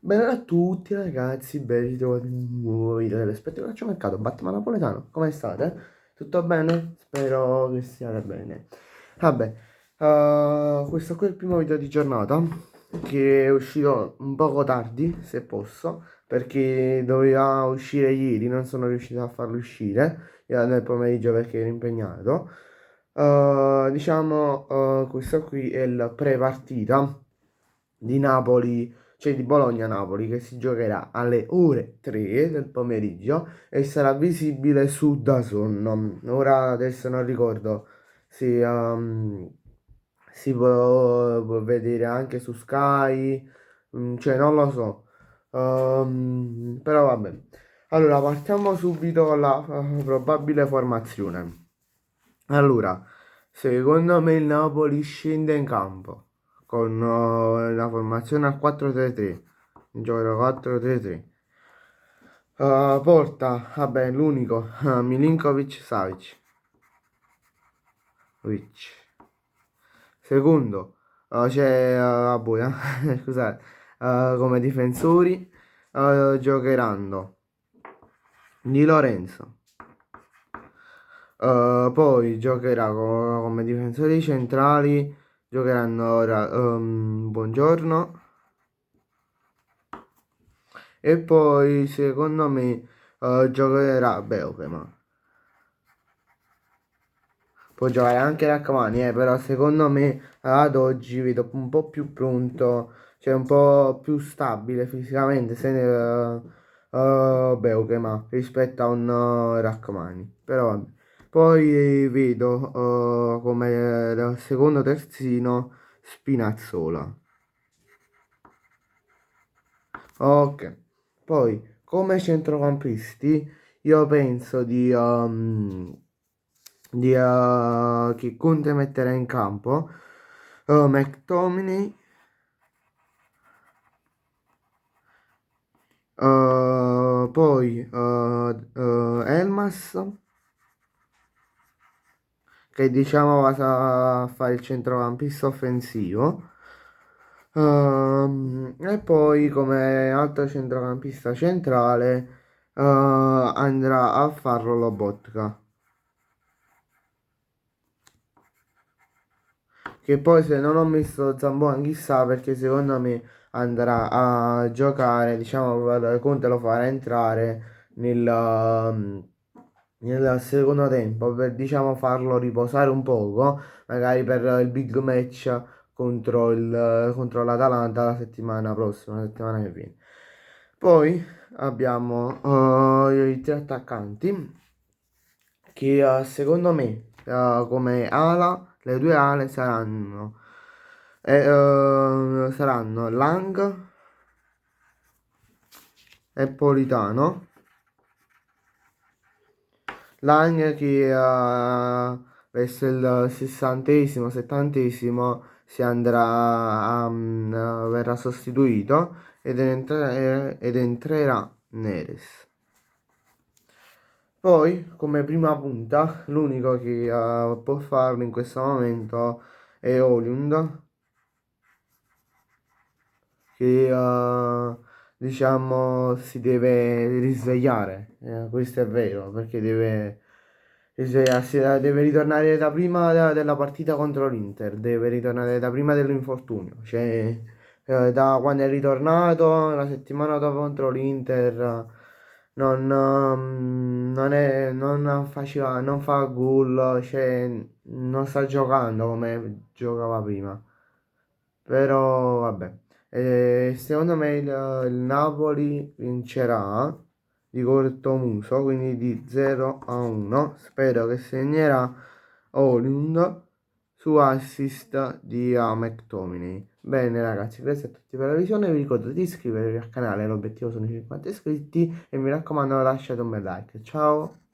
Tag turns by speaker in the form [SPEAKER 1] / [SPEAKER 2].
[SPEAKER 1] Bene a tutti ragazzi, ben ritrovati in un nuovo video dell'Esperto Calciomercato Batman Napoletano. Come state? Tutto bene? Spero che siate bene. Vabbè, questo qui è il primo video di giornata che è uscito un poco tardi, se posso, perché doveva uscire ieri, non sono riuscito a farlo uscire nel pomeriggio perché ero impegnato. Questo qui è il pre-partita di Napoli, cioè di Bologna-Napoli, che si giocherà alle ore 3 del pomeriggio e sarà visibile su DAZN. Ora adesso non ricordo se si può vedere anche su Sky, cioè non lo so. Però vabbè. Allora, partiamo subito con la probabile formazione. Allora, secondo me il Napoli scende in campo con la formazione a 4-3-3. Giocherà 4-3-3. Porta, vabbè, l'unico, Milinkovic Savic. Vic. Secondo, c'è Abuja, scusate, come difensori giocheranno Di Lorenzo. Poi giocherà come difensori centrali, giocheranno ora Buongiorno e poi secondo me giocherà Beukema. Può giocare anche Rachmani, però secondo me ad oggi vedo un po' più pronto, cioè un po' più stabile fisicamente se Beukema rispetto a un Rachmani. Però vabbè. Poi vedo come secondo terzino Spinazzola. Ok, poi come centrocampisti io penso di che Conte metterà in campo McTominay, poi Elmas che diciamo va a fare il centrocampista offensivo. E poi come altro centrocampista centrale andrà a farlo Lobotka. Che poi se non ho messo Zambon chissà perché secondo me andrà a giocare, diciamo, Conte lo farà entrare nel secondo tempo per diciamo farlo riposare un poco, magari per il big match contro l'Atalanta la settimana prossima, la settimana che viene. Poi abbiamo i tre attaccanti che secondo me come ala, le due ale saranno Lang e Politano. Lang che verso il sessantesimo, settantesimo si andrà verrà sostituito ed entrerà Neres. Poi, come prima punta, l'unico che può farlo in questo momento è Oliund, che diciamo si deve risvegliare. Questo è vero, perché deve risvegliarsi, deve ritornare da prima della partita contro l'Inter, deve ritornare da prima dell'infortunio, cioè da quando è ritornato la settimana dopo contro l'Inter. Non fa gol, cioè non sta giocando come giocava prima. Però vabbè. Secondo me il Napoli vincerà di cortomuso, quindi di 0-1. Spero che segnerà Holund su assist di McTominay. Bene ragazzi, grazie a tutti per la visione, vi ricordo di iscrivervi al canale, l'obiettivo sono i 50 iscritti e mi raccomando lasciate un bel like. Ciao!